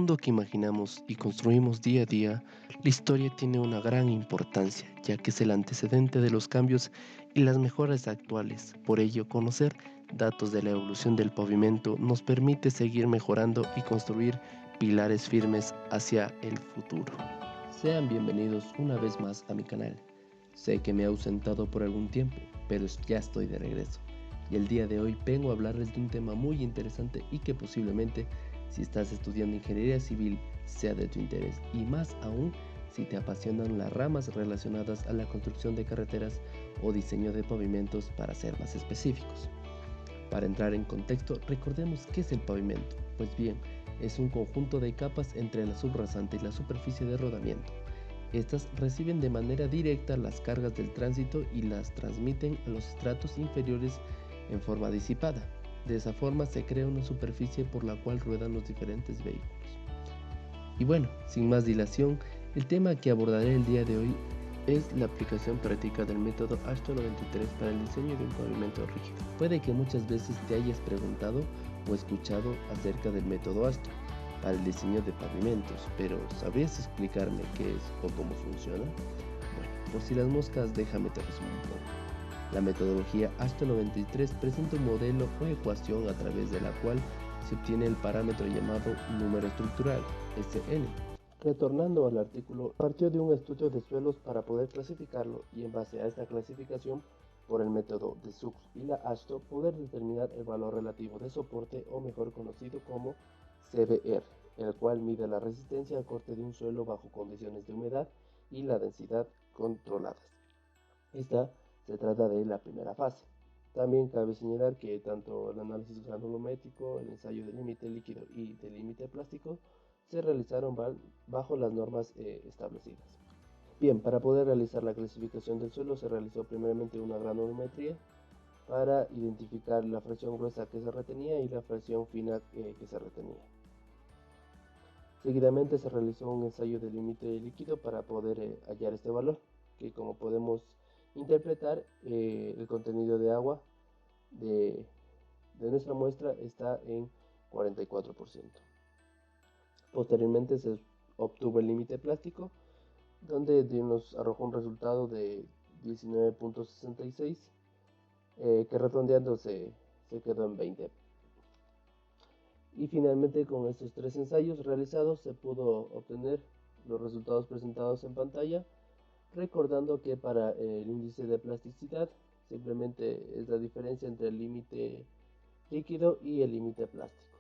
mundo que imaginamos y construimos día a día, la historia tiene una gran importancia, ya que es el antecedente de los cambios y las mejoras actuales. Por ello, conocer datos de la evolución del pavimento nos permite seguir mejorando y construir pilares firmes hacia el futuro. Sean bienvenidos una vez más a mi canal. Sé que me he ausentado por algún tiempo, pero ya estoy de regreso. Y el día de hoy vengo a hablarles de un tema muy interesante y que posiblemente, si estás estudiando ingeniería civil, sea de tu interés, y más aún si te apasionan las ramas relacionadas a la construcción de carreteras o diseño de pavimentos, para ser más específicos. Para entrar en contexto, recordemos qué es el pavimento. Pues bien, es un conjunto de capas entre la subrasante y la superficie de rodamiento. Estas reciben de manera directa las cargas del tránsito y las transmiten a los estratos inferiores en forma disipada. De esa forma se crea una superficie por la cual ruedan los diferentes vehículos. Y bueno, sin más dilación, el tema que abordaré el día de hoy es la aplicación práctica del método AASHTO 93 para el diseño de un pavimento rígido. Puede que muchas veces te hayas preguntado o escuchado acerca del método AASHTO para el diseño de pavimentos, pero ¿sabrías explicarme qué es o cómo funciona? Bueno, por si las moscas, déjame te resumo un poco. La metodología AASHTO 93 presenta un modelo o ecuación a través de la cual se obtiene el parámetro llamado número estructural, SN. Retornando al artículo, partió de un estudio de suelos para poder clasificarlo, y en base a esta clasificación, por el método de Zux y la AASHTO, poder determinar el valor relativo de soporte, o mejor conocido como CBR, el cual mide la resistencia al corte de un suelo bajo condiciones de humedad y la densidad controladas. Esta se trata de la primera fase. También cabe señalar que tanto el análisis granulométrico, el ensayo de límite líquido y de límite plástico se realizaron bajo las normas establecidas. Bien, para poder realizar la clasificación del suelo se realizó primeramente una granulometría para identificar la fracción gruesa que se retenía y la fracción fina que se retenía. Seguidamente se realizó un ensayo de límite líquido para poder hallar este valor, que como podemos interpretar, el contenido de agua de nuestra muestra está en 44%. Posteriormente se obtuvo el límite plástico, donde nos arrojó un resultado de 19.66, que redondeando se quedó en 20. Y finalmente, con estos tres ensayos realizados, se pudo obtener los resultados presentados en pantalla, recordando que para el índice de plasticidad simplemente es la diferencia entre el límite líquido y el límite plástico.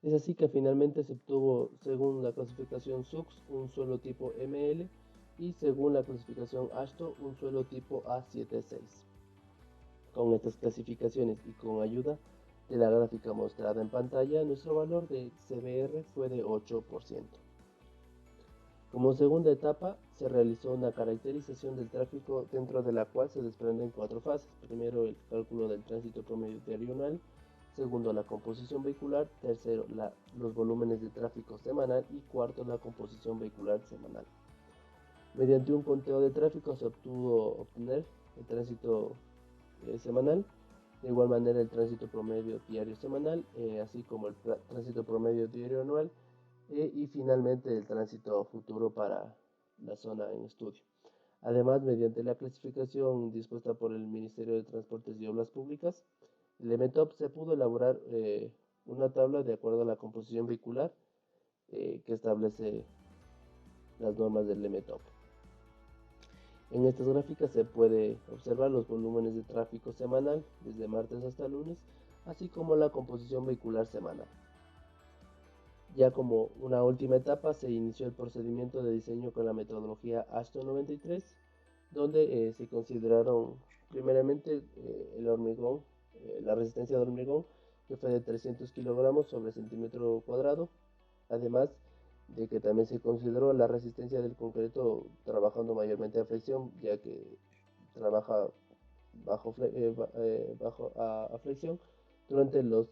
Es así que finalmente se obtuvo, según la clasificación SUX, un suelo tipo ML, y según la clasificación AASHTO, un suelo tipo A76. Con estas clasificaciones y con ayuda de la gráfica mostrada en pantalla, nuestro valor de CBR fue de 8%. Como segunda etapa, se realizó una caracterización del tráfico, dentro de la cual se desprenden cuatro fases. Primero, el cálculo del tránsito promedio diario. Segundo, la composición vehicular. Tercero, los volúmenes de tráfico semanal. Y cuarto, la composición vehicular semanal. Mediante un conteo de tráfico se obtuvo obtener el tránsito semanal. De igual manera, el tránsito promedio diario semanal, así como el tránsito promedio diario anual, y finalmente el tránsito futuro para la zona en estudio. Además, mediante la clasificación dispuesta por el Ministerio de Transportes y Obras Públicas, el METOP, se pudo elaborar una tabla de acuerdo a la composición vehicular que establece las normas del METOP. En estas gráficas se puede observar los volúmenes de tráfico semanal desde martes hasta lunes, así como la composición vehicular semanal. Ya como una última etapa, se inició el procedimiento de diseño con la metodología AASHTO 93, donde se consideraron primeramente el hormigón, la resistencia de hormigón, que fue de 300 kilogramos sobre centímetro cuadrado, además de que también se consideró la resistencia del concreto trabajando mayormente a flexión, ya que trabaja a flexión durante los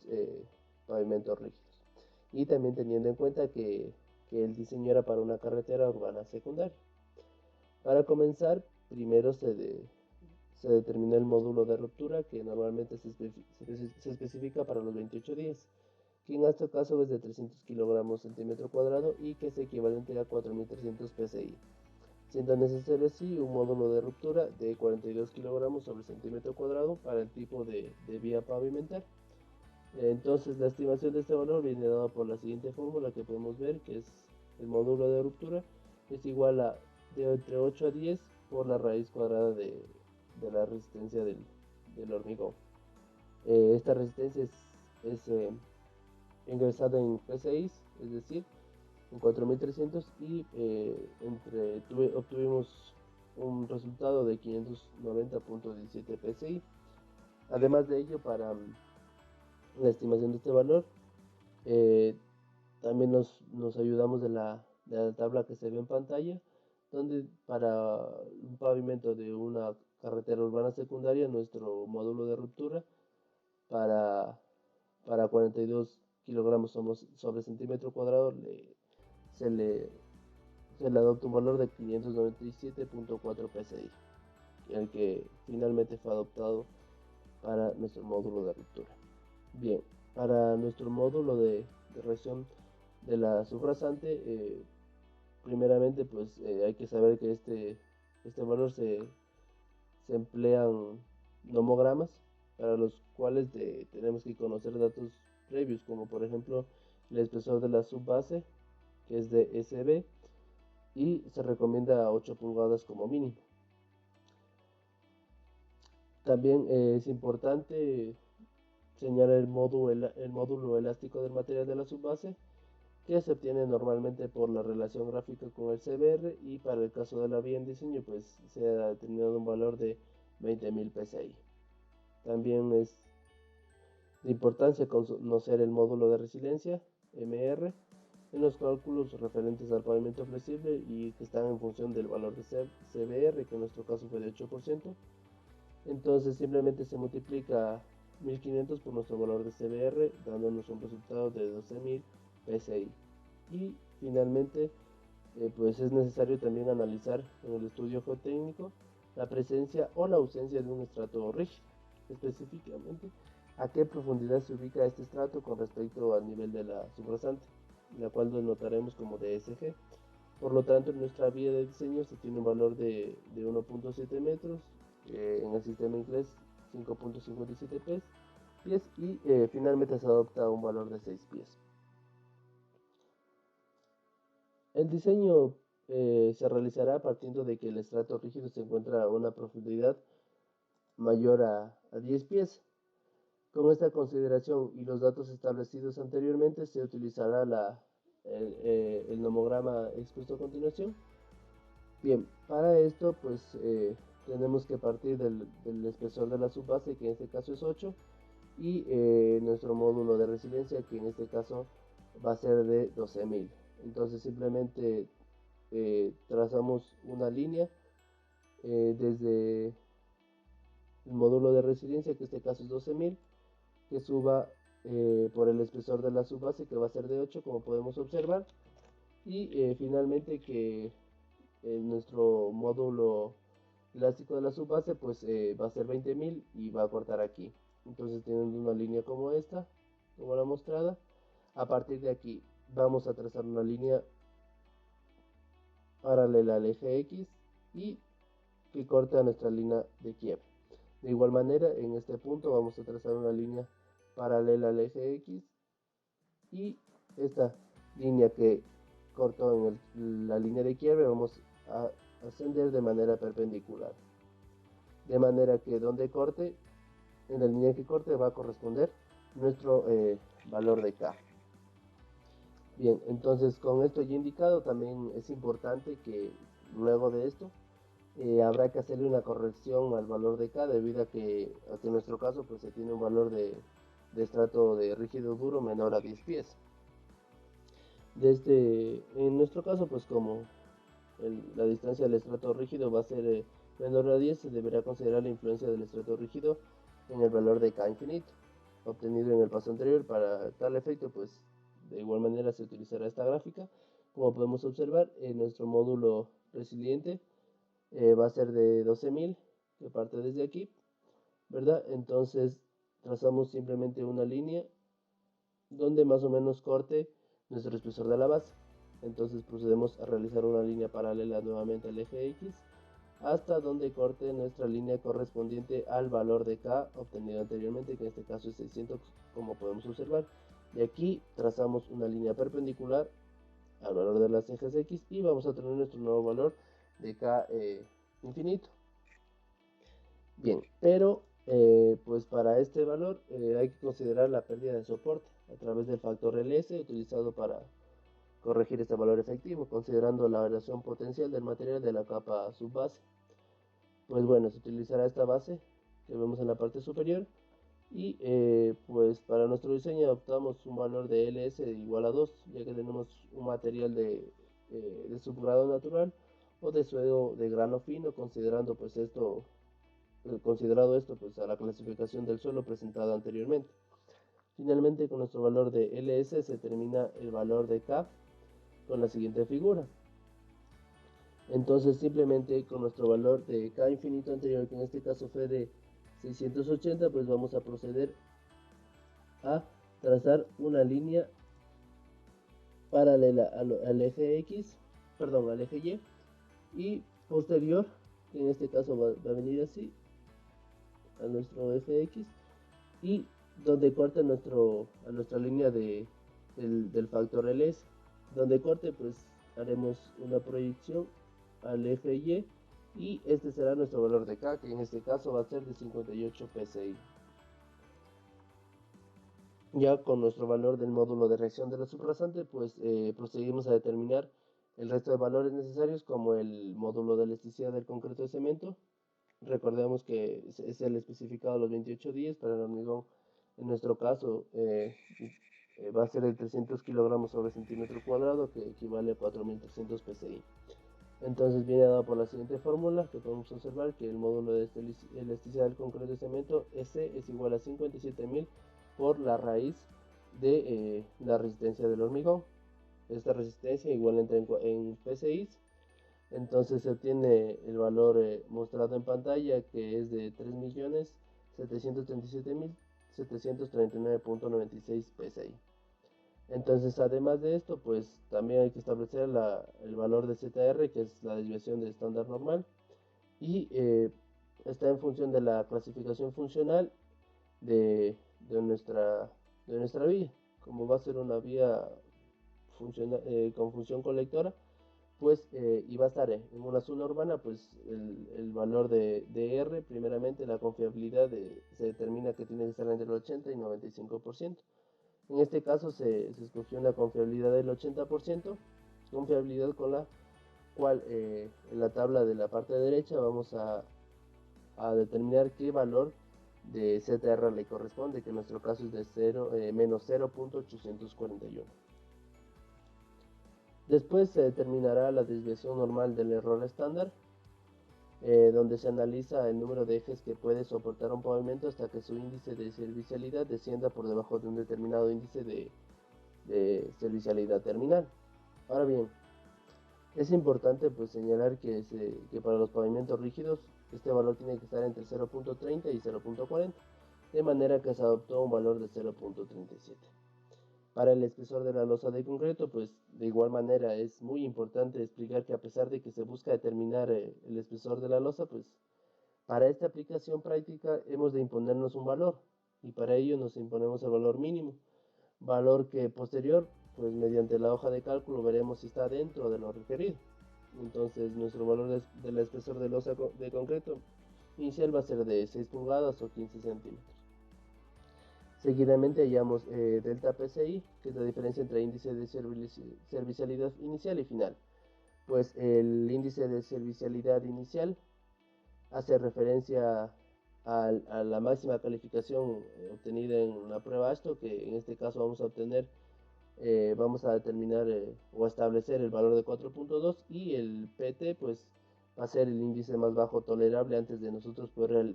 pavimentos rígidos. Y también teniendo en cuenta que el diseño era para una carretera urbana secundaria. Para comenzar, primero se determinó el módulo de ruptura, que normalmente se especifica para los 28 días, que en este caso es de 300 kilogramos centímetro cuadrado y que es equivalente a 4300 psi. Siendo necesario así un módulo de ruptura de 42 kilogramos sobre centímetro cuadrado para el tipo de vía pavimentar. Entonces la estimación de este valor viene dada por la siguiente fórmula que podemos ver, que es el módulo de ruptura es igual a de entre 8 a 10 por la raíz cuadrada de la resistencia del hormigón. Esta resistencia es ingresada en P6, es decir, en 4300 y obtuvimos un resultado de 590.17 PSI. Además de ello, para la estimación de este valor, eh, también nos ayudamos de la tabla que se ve en pantalla, donde para un pavimento de una carretera urbana secundaria, nuestro módulo de ruptura para, 42 kilogramos sobre centímetro cuadrado se le adopta un valor de 597.4 PSI, el que finalmente fue adoptado para nuestro módulo de ruptura. Bien, para nuestro módulo de reacción de la subrasante, primeramente pues hay que saber que este valor se emplean nomogramas para los cuales tenemos que conocer datos previos, como por ejemplo el espesor de la subbase, que es de SB, y se recomienda 8 pulgadas como mínimo. También es importante señalar el módulo elástico del material de la subbase, que se obtiene normalmente por la relación gráfica con el CBR, y para el caso de la vía en diseño pues se ha determinado un valor de 20.000 PSI. También es de importancia conocer el módulo de resiliencia, MR, en los cálculos referentes al pavimento flexible y que están en función del valor de CBR, que en nuestro caso fue de 8%. Entonces simplemente se multiplica 1500 por nuestro valor de CBR, dándonos un resultado de 12.000 PSI. Y finalmente, pues es necesario también analizar en el estudio geotécnico la presencia o la ausencia de un estrato rígido, específicamente a qué profundidad se ubica este estrato con respecto al nivel de la subrasante, la cual denotaremos como DSG. Por lo tanto, en nuestra vía de diseño se tiene un valor de 1.7 metros, en el sistema inglés 5.57 pies y finalmente se adopta un valor de 6 pies. El diseño se realizará partiendo de que el estrato rígido se encuentra a una profundidad mayor a 10 pies. Con esta consideración y los datos establecidos anteriormente, se utilizará el nomograma expuesto a continuación. Bien, para esto pues tenemos que partir del espesor de la subbase, que en este caso es 8, y nuestro módulo de resiliencia, que en este caso va a ser de 12.000. Entonces simplemente trazamos una línea desde el módulo de resiliencia, que en este caso es 12.000, que suba por el espesor de la subbase, que va a ser de 8, como podemos observar, y finalmente que nuestro módulo elástico de la subbase pues va a ser 20.000 y va a cortar aquí. Entonces teniendo una línea como esta, como la mostrada, a partir de aquí vamos a trazar una línea paralela al eje X y que corte a nuestra línea de quiebre. De igual manera, en este punto vamos a trazar una línea paralela al eje X y esta línea que cortó en la línea de quiebre vamos a ascender de manera perpendicular. De manera que donde corte, en la línea que corte va a corresponder nuestro valor de K. Bien, entonces con esto ya indicado, también es importante que luego de esto habrá que hacerle una corrección al valor de K, debido a que en nuestro caso pues se tiene un valor de estrato de rígido duro menor a 10 pies. En nuestro caso pues como la distancia del estrato rígido va a ser menor a 10, se deberá considerar la influencia del estrato rígido en el valor de K infinito obtenido en el paso anterior. Para tal efecto pues de igual manera se utilizará esta gráfica. Como podemos observar, nuestro módulo resiliente va a ser de 12.000, que parte desde aquí, ¿verdad? Entonces trazamos simplemente una línea donde más o menos corte nuestro espesor de la base. Entonces procedemos a realizar una línea paralela nuevamente al eje X hasta donde corte nuestra línea correspondiente al valor de K obtenido anteriormente, que en este caso es 600, como podemos observar. Y aquí trazamos una línea perpendicular al valor de las ejes X y vamos a tener nuestro nuevo valor de K infinito. Bien, pero pues para este valor hay que considerar la pérdida de soporte a través del factor Ls utilizado para corregir este valor efectivo, considerando la variación potencial del material de la capa subbase. Pues bueno, se utilizará esta base que vemos en la parte superior y pues para nuestro diseño adoptamos un valor de Ls igual a 2, ya que tenemos un material de subgrado natural o de suelo de grano fino, considerando pues esto pues a la clasificación del suelo presentada anteriormente. Finalmente, con nuestro valor de Ls se determina el valor de K con la siguiente figura. Entonces simplemente con nuestro valor de K infinito anterior, que en este caso fue de 680, pues vamos a proceder a trazar una línea paralela al eje X, perdón, al eje Y, y posterior, que en este caso va a venir así, a nuestro eje X, y donde corte a nuestra línea del factor Ls. Donde corte, pues haremos una proyección al eje y este será nuestro valor de K, que en este caso va a ser de 58 psi. Ya con nuestro valor del módulo de reacción de la subrasante, pues proseguimos a determinar el resto de valores necesarios, como el módulo de elasticidad del concreto de cemento. Recordemos que es el especificado a los 28 días para el hormigón. En nuestro caso va a ser de 300 kilogramos sobre centímetro cuadrado, que equivale a 4300 psi. Entonces viene dado por la siguiente fórmula, que podemos observar que el módulo de elasticidad del concreto de cemento S es igual a 57.000 por la raíz de la resistencia del hormigón. Esta resistencia igual entra en PSI. Entonces se obtiene el valor mostrado en pantalla, que es de 3.737.739.96 PSI. Entonces, además de esto, pues también hay que establecer el valor de ZR, que es la desviación de estándar normal, y está en función de la clasificación funcional de, de nuestra, de nuestra vía. Como va a ser una vía con función colectora, pues y va a estar en una zona urbana, pues el valor de R, primeramente la confiabilidad se determina que tiene que estar entre el 80 y 95%. En este caso se escogió una confiabilidad del 80%, confiabilidad con la cual en la tabla de la parte derecha vamos a determinar qué valor de ZR le corresponde, que en nuestro caso es de menos 0.841. Después se determinará la desviación normal del error estándar, donde se analiza el número de ejes que puede soportar un pavimento hasta que su índice de servicialidad descienda por debajo de un determinado índice de servicialidad terminal. Ahora bien, es importante pues señalar que para los pavimentos rígidos este valor tiene que estar entre 0.30 y 0.40, de manera que se adoptó un valor de 0.37. Para el espesor de la losa de concreto, pues de igual manera es muy importante explicar que a pesar de que se busca determinar el espesor de la losa, pues para esta aplicación práctica hemos de imponernos un valor, y para ello nos imponemos el valor mínimo, valor que posterior, pues mediante la hoja de cálculo veremos si está dentro de lo requerido. Entonces nuestro valor del espesor de losa de concreto inicial va a ser de 6 pulgadas o 15 centímetros. Seguidamente hallamos delta PSI, que es la diferencia entre índice de servicialidad inicial y final. Pues el índice de servicialidad inicial hace referencia a la máxima calificación obtenida en la prueba ASTO, que en este caso vamos a obtener, vamos a determinar o a establecer el valor de 4.2, y el PT pues va a ser el índice más bajo tolerable antes de nosotros poder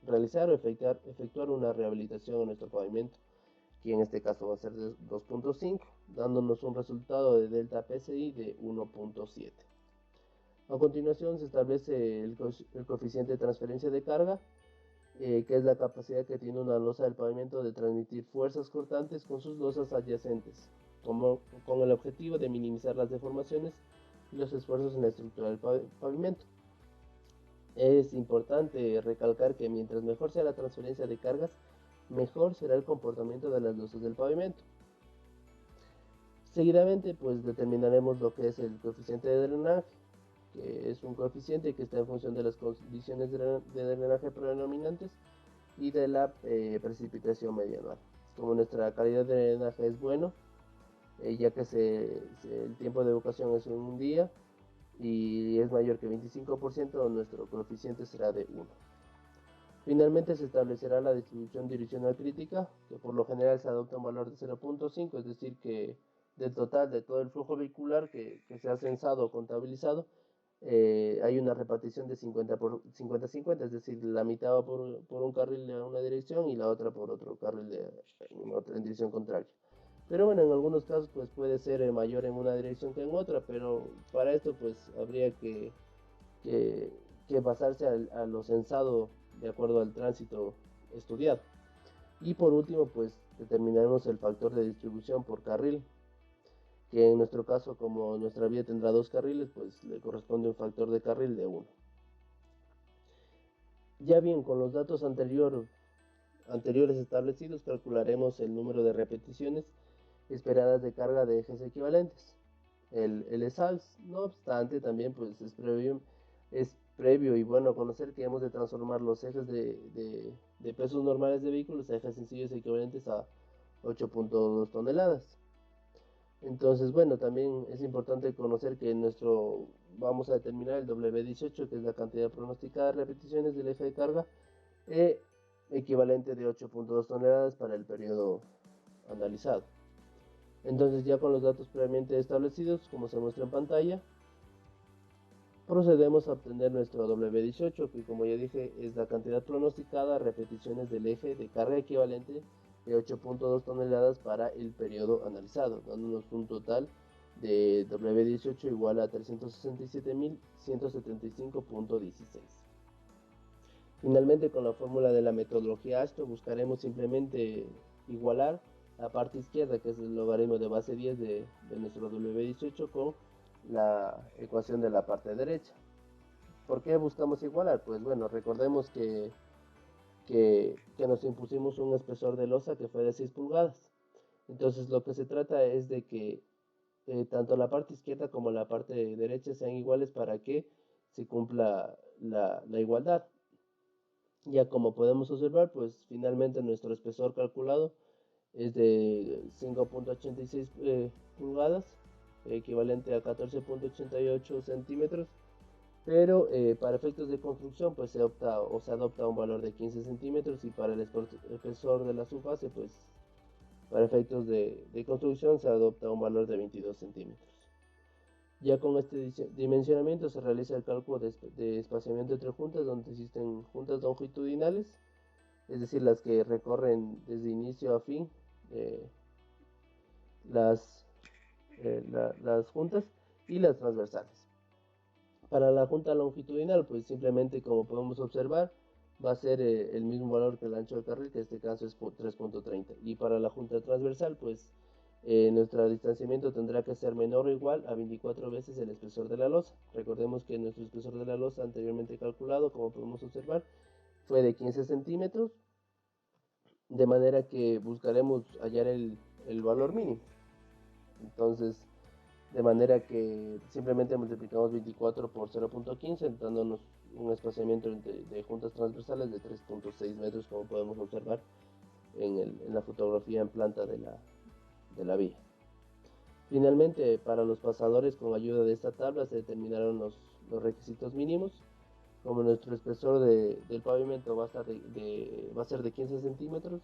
realizar o efectuar una rehabilitación en nuestro pavimento, que en este caso va a ser de 2.5, dándonos un resultado de delta PSI de 1.7. A continuación se establece el coeficiente de transferencia de carga, que es la capacidad que tiene una losa del pavimento de transmitir fuerzas cortantes con sus losas adyacentes, con el objetivo de minimizar las deformaciones y los esfuerzos en la estructura del pavimento. Es importante recalcar que mientras mejor sea la transferencia de cargas, mejor será el comportamiento de las losas del pavimento. Seguidamente, pues determinaremos lo que es el coeficiente de drenaje, que es un coeficiente que está en función de las condiciones de drenaje predominantes y de la precipitación media anual. Como nuestra calidad de drenaje es bueno, ya que el tiempo de evacuación es un día y es mayor que 25%, nuestro coeficiente será de 1. Finalmente se establecerá la distribución direccional crítica, que por lo general se adopta un valor de 0.5, es decir, que del total de todo el flujo vehicular que se ha censado o contabilizado, hay una repartición de 50-50, es decir, la mitad va por un carril de una dirección y la otra por otro carril en dirección contraria. Pero bueno, en algunos casos pues puede ser mayor en una dirección que en otra, pero para esto pues habría que, que basarse a lo censado de acuerdo al tránsito estudiado. Y por último pues determinaremos el factor de distribución por carril, que en nuestro caso, como nuestra vía tendrá 2 carriles, pues le corresponde un factor de carril de 1. Ya bien, con los datos anteriores establecidos, calcularemos el número de repeticiones esperadas de carga de ejes equivalentes. El ESALS, no obstante, también pues es previo y bueno conocer que hemos de transformar los ejes de pesos normales de vehículos a ejes sencillos equivalentes a 8.2 toneladas. Entonces, bueno, también es importante conocer que vamos a determinar el W18, que es la cantidad pronosticada de repeticiones del eje de carga, equivalente de 8.2 toneladas para el periodo analizado. Entonces, ya con los datos previamente establecidos, como se muestra en pantalla, procedemos a obtener nuestro W18, que como ya dije, es la cantidad pronosticada de repeticiones del eje de carga equivalente de 8.2 toneladas para el periodo analizado, dándonos un total de W18 igual a 367.175.16. Finalmente, con la fórmula de la metodología ASTO, buscaremos simplemente igualar la parte izquierda, que es el logaritmo de base 10 de nuestro W18, con la ecuación de la parte derecha. ¿Por qué buscamos igualar? Pues bueno, recordemos que nos impusimos un espesor de losa que fue de 6 pulgadas. Entonces lo que se trata es de que tanto la parte izquierda como la parte derecha sean iguales para que se cumpla la igualdad. Ya como podemos observar, pues finalmente nuestro espesor calculado es de 5.86 pulgadas, equivalente a 14.88 centímetros, pero para efectos de construcción pues se adopta un valor de 15 centímetros, y para el espesor de la subfase pues para efectos de construcción se adopta un valor de 22 centímetros. Ya con este dimensionamiento se realiza el cálculo de espaciamiento entre juntas, donde existen juntas longitudinales, es decir, las que recorren desde inicio a fin las juntas, y las transversales. Para la junta longitudinal, pues simplemente, como podemos observar, va a ser el mismo valor que el ancho del carril, que en este caso es 3.30. Y para la junta transversal, pues nuestro distanciamiento tendrá que ser menor o igual a 24 veces el espesor de la losa. Recordemos que nuestro espesor de la losa anteriormente calculado, como podemos observar, fue de 15 centímetros, de manera que buscaremos hallar el valor mínimo. Entonces, de manera que simplemente multiplicamos 24 por 0.15, dándonos un espaciamiento de juntas transversales de 3.6 metros, como podemos observar en la fotografía en planta de la vía. Finalmente, para los pasadores, con ayuda de esta tabla se determinaron los requisitos mínimos. Como nuestro espesor del pavimento va a ser de 15 centímetros,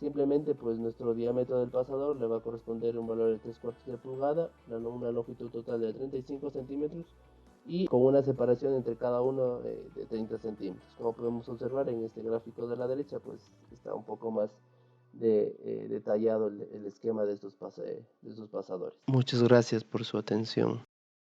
simplemente pues nuestro diámetro del pasador le va a corresponder un valor de 3/4 de pulgada, una longitud total de 35 centímetros y con una separación entre cada uno de 30 centímetros. Como podemos observar en este gráfico de la derecha, pues está un poco más detallado el esquema de estos pasadores. Muchas gracias por su atención.